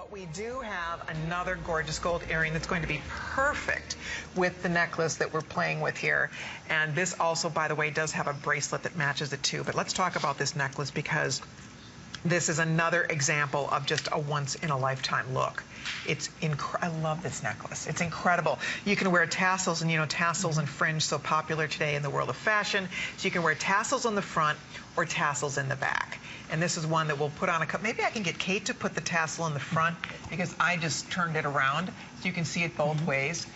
But we do have another gorgeous gold earring that's going to be perfect with the necklace that we're playing with here. And this also, by the way, does have a bracelet that matches it too. But let's talk about this necklace because this is another example of just a once-in-a-lifetime look. It's I love this necklace. It's incredible. You can wear tassels, and you know tassels and fringe so popular today in the world of fashion. So you can wear tassels on the front or tassels in the back. And this is one that we'll put on a cup. Maybe I can get Kate to put the tassel in the front because I just turned it around so you can see it both ways.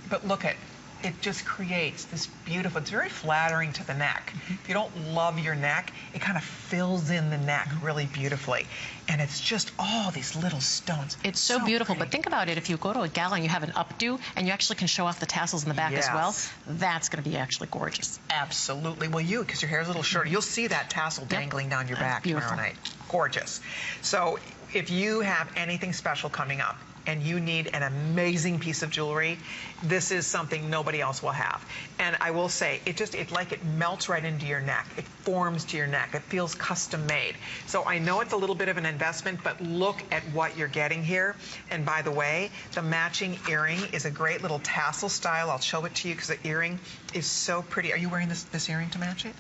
But look at it, just creates this beautiful, it's very flattering to the neck. If you don't love your neck, it kind of fills in the neck really beautifully. And it's just all these little stones. It's so beautiful, pretty. But think about it, if you go to a gala and you have an updo and you actually can show off the tassels in the back as well, that's going to be actually gorgeous. Absolutely. Well, because your hair is a little shorter, you'll see that tassel dangling down your back tomorrow night. Gorgeous. So if you have anything special coming up, and you need an amazing piece of jewelry, this is something nobody else will have. And I will say, it melts right into your neck. It forms to your neck. It feels custom made. So I know it's a little bit of an investment, but look at what you're getting here. And by the way, the matching earring is a great little tassel style. I'll show it to you because the earring is so pretty. Are you wearing this earring to match it?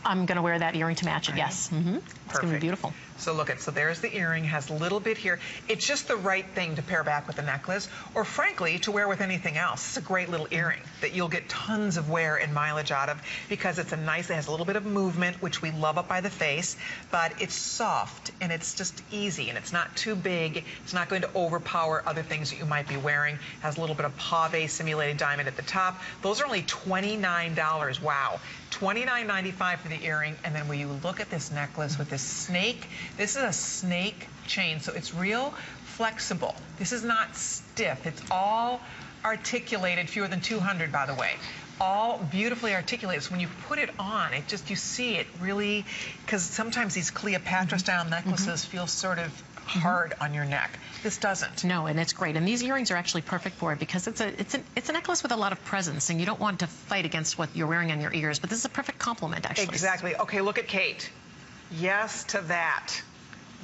I'm going to wear that earring to match it, yes. It's going to be beautiful. So look so there's the earring, has a little bit here. It's just the right thing to pair back with the necklace, or frankly, to wear with anything else. It's a great little earring that you'll get tons of wear and mileage out of because it's it has a little bit of movement, which we love up by the face, but it's soft and it's just easy and it's not too big. It's not going to overpower other things that you might be wearing. It has a little bit of pave simulated diamond at the top. Those are only $29. Wow. $29.95 for the earring, and then when you look at this necklace with this snake, this is a snake chain, so it's real flexible. This is not stiff. It's all articulated, fewer than 200, by the way. All beautifully articulated. So when you put it on, you see it really, because sometimes these Cleopatra-style necklaces feel sort of hard on your neck. This doesn't. No, and it's great. And these earrings are actually perfect for it because it's a necklace with a lot of presence, and you don't want to fight against what you're wearing on your ears, but this is a perfect complement, actually. Exactly. Okay, look at Kate. Yes to that.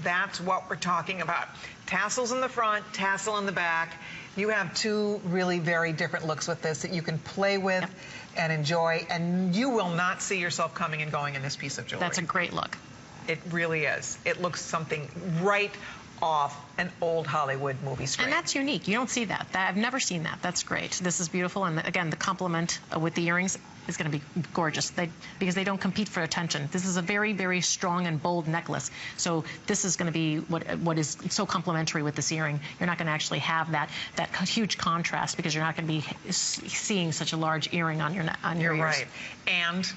That's what we're talking about. Tassels in the front, tassel in the back. You have two really very different looks with this that you can play with and enjoy, and you will not see yourself coming and going in this piece of jewelry. That's a great look. It really is. It looks something right off an old Hollywood movie screen. And that's unique. You don't see that. I've never seen that. That's great. This is beautiful. And again, the complement with the earrings is going to be gorgeous because they don't compete for attention. This is a very, very strong and bold necklace. So this is going to be what is so complementary with this earring. You're not going to actually have that huge contrast because you're not going to be seeing such a large earring on your ears. You're right. And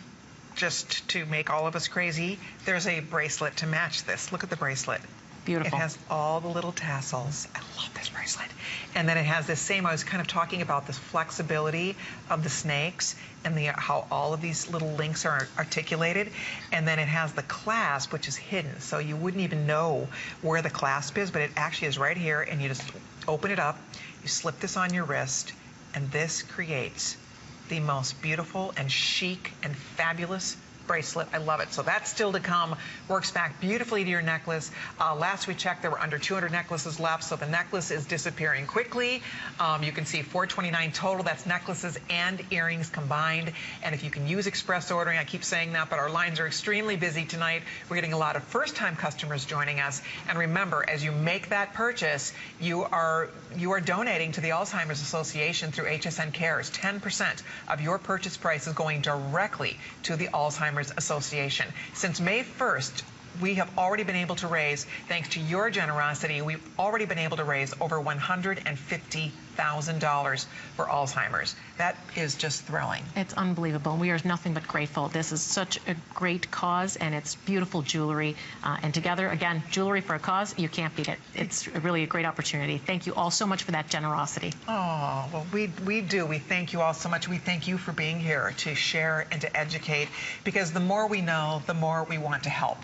just to make all of us crazy, there's a bracelet to match this. Look at the bracelet. Beautiful. It has all the little tassels. I love this bracelet. And then it has this same, I was kind of talking about this flexibility of the snakes and how all of these little links are articulated. And then it has the clasp, which is hidden. So you wouldn't even know where the clasp is, but it actually is right here. And you just open it up, you slip this on your wrist, and this creates the most beautiful and chic and fabulous bracelet. I love it. So that's still to come. Works back beautifully to your necklace. Last we checked, there were under 200 necklaces left, so the necklace is disappearing quickly. You can see $429 total. That's necklaces and earrings combined. And if you can use express ordering, I keep saying that, but our lines are extremely busy tonight. We're getting a lot of first-time customers joining us. And remember, as you make that purchase, you are donating to the Alzheimer's Association through HSN Cares. 10% of your purchase price is going directly to the Alzheimer's Association. Since May 1st, we have already been able to raise, thanks to your generosity, we've already been able to raise over $150,000 for Alzheimer's. That is just thrilling. It's unbelievable. We are nothing but grateful. This is such a great cause, and it's beautiful jewelry. And together, again, jewelry for a cause, you can't beat it. It's really a great opportunity. Thank you all so much for that generosity. Oh, well, we do. We thank you all so much. We thank you for being here to share and to educate, because the more we know, the more we want to help.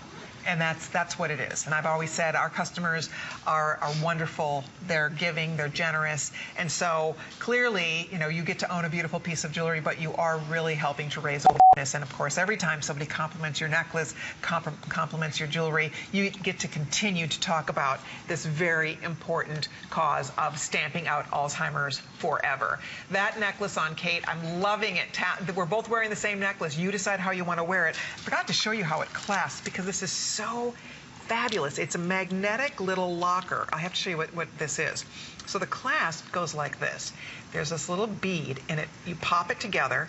And that's what it is. And I've always said our customers are wonderful. They're giving, they're generous. And so clearly, you know, you get to own a beautiful piece of jewelry, but you are really helping to raise And of course, every time somebody compliments your necklace, compliments your jewelry, you get to continue to talk about this very important cause of stamping out Alzheimer's forever. That necklace on Kate, I'm loving it. We're both wearing the same necklace. You decide how you want to wear it. I forgot to show you how it clasps because this is so fabulous. It's a magnetic little locker. I have to show you what this is. So the clasp goes like this. There's this little bead in it. You pop it together.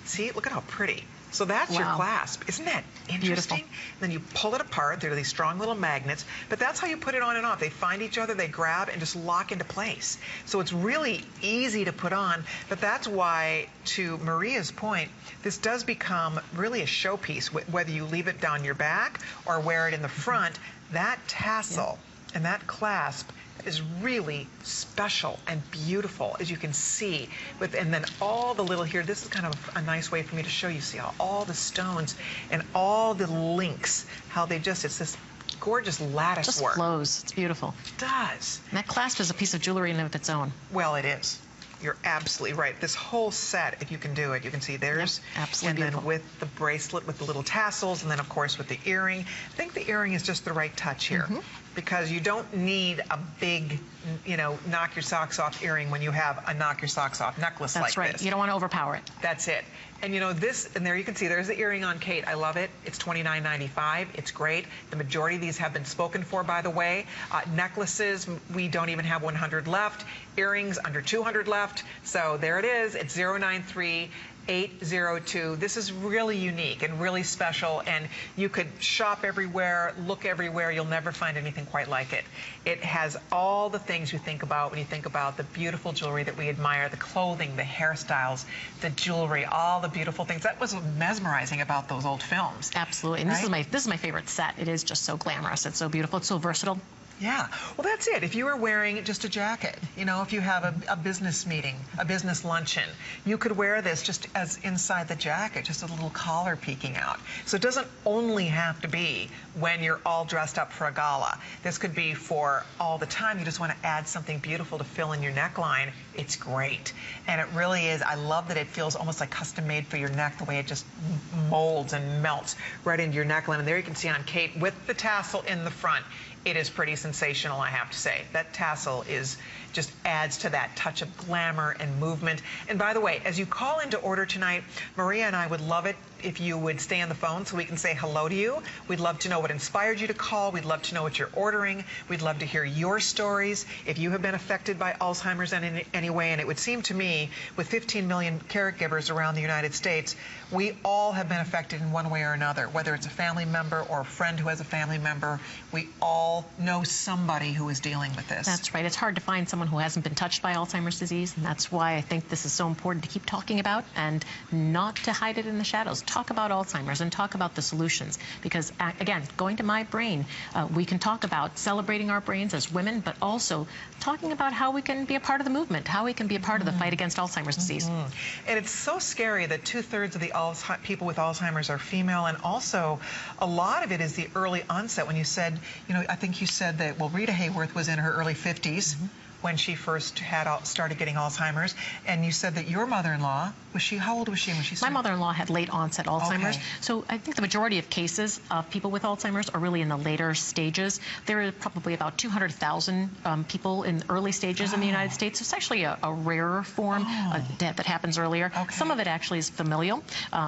See, look at how pretty. So that's your clasp. Isn't that interesting? Beautiful. Then you pull it apart. There are these strong little magnets, but that's how you put it on and off. They find each other, they grab, and just lock into place. So it's really easy to put on, but that's why, to Maria's point, this does become really a showpiece, whether you leave it down your back or wear it in the front. That tassel and that clasp is really special and beautiful, as you can see. And then all the little here, this is kind of a nice way for me to show you, see how all the stones and all the links, how they just, it's this gorgeous lattice work. Just flows. It's beautiful. It does. And that clasp is a piece of jewelry in of its own. Well, it is. You're absolutely right. This whole set, if you can do it, you can see there's, absolutely and then with the bracelet, with the little tassels, and then of course with the earring. I think the earring is just the right touch here, because you don't need a big, you know, knock your socks off earring when you have a knock your socks off necklace like this. That's right. You don't want to overpower it. That's it. And you know this, and there you can see there's the earring on Kate. I love it. It's $29.95. It's great. The majority of these have been spoken for, by the way. Necklaces, we don't even have 100 left. Earrings, under 200 left. So there it is. It's 093-802. This is really unique and really special, and you could shop everywhere, look everywhere. You'll never find anything quite like it. It has all the things you think about when you think about the beautiful jewelry that we admire, the clothing, the hairstyles, the jewelry, all the beautiful things. That was mesmerizing about those old films. Absolutely. And this is my favorite set. It is just so glamorous. It's so beautiful. It's so versatile. Yeah, well, that's it. If you are wearing just a jacket, you know, if you have a business meeting, a business luncheon, you could wear this just as inside the jacket, just a little collar peeking out. So it doesn't only have to be when you're all dressed up for a gala. This could be for all the time. You just want to add something beautiful to fill in your neckline. It's great. And it really is. I love that it feels almost like custom made for your neck, the way it just molds and melts right into your neckline. And there you can see on Kate with the tassel in the front. It is pretty sensational, I have to say. That tassel just adds to that touch of glamour and movement. And by the way, as you call in to order tonight, Maria and I would love it if you would stay on the phone so we can say hello to you. We'd love to know what inspired you to call. We'd love to know what you're ordering. We'd love to hear your stories. If you have been affected by Alzheimer's in any way, and it would seem to me, with 15 million caregivers around the United States, we all have been affected in one way or another, whether it's a family member or a friend who has a family member. We all know somebody who is dealing with this. That's right. It's hard to find someone who hasn't been touched by Alzheimer's disease, and that's why I think this is so important to keep talking about and not to hide it in the shadows. Talk about Alzheimer's and talk about the solutions, because again, going to My Brain, we can talk about celebrating our brains as women, but also talking about how we can be a part of the movement, how we can be a part of the fight against Alzheimer's disease. And it's so scary that 2/3 of the people with Alzheimer's are female, and also a lot of it is the early onset. When you said, you know, I think you said that, well, Rita Hayworth was in her early 50s. When she first started getting Alzheimer's, and you said that your mother-in-law, how old was she when she started? My mother-in-law had late onset Alzheimer's, Okay. so I think the majority of cases of people with Alzheimer's are really in the later stages. There are probably about 200,000 people in early stages in the United States. It's actually a rarer form that happens earlier. Okay. Some of it actually is familial,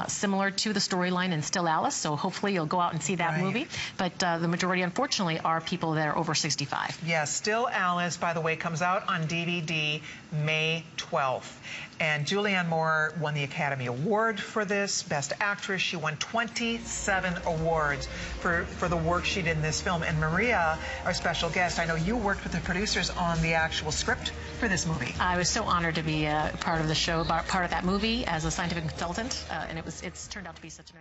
similar to the storyline in Still Alice, so hopefully you'll go out and see that movie. But the majority, unfortunately, are people that are over 65. Yes, Still Alice, by the way, comes out on DVD May 12th. And Julianne Moore won the Academy Award for this, Best Actress. She won 27 awards for the work she did in this film. And Maria, our special guest, I know you worked with the producers on the actual script for this movie. I was so honored to be part of the show, part of that movie as a scientific consultant, and it's turned out to be such an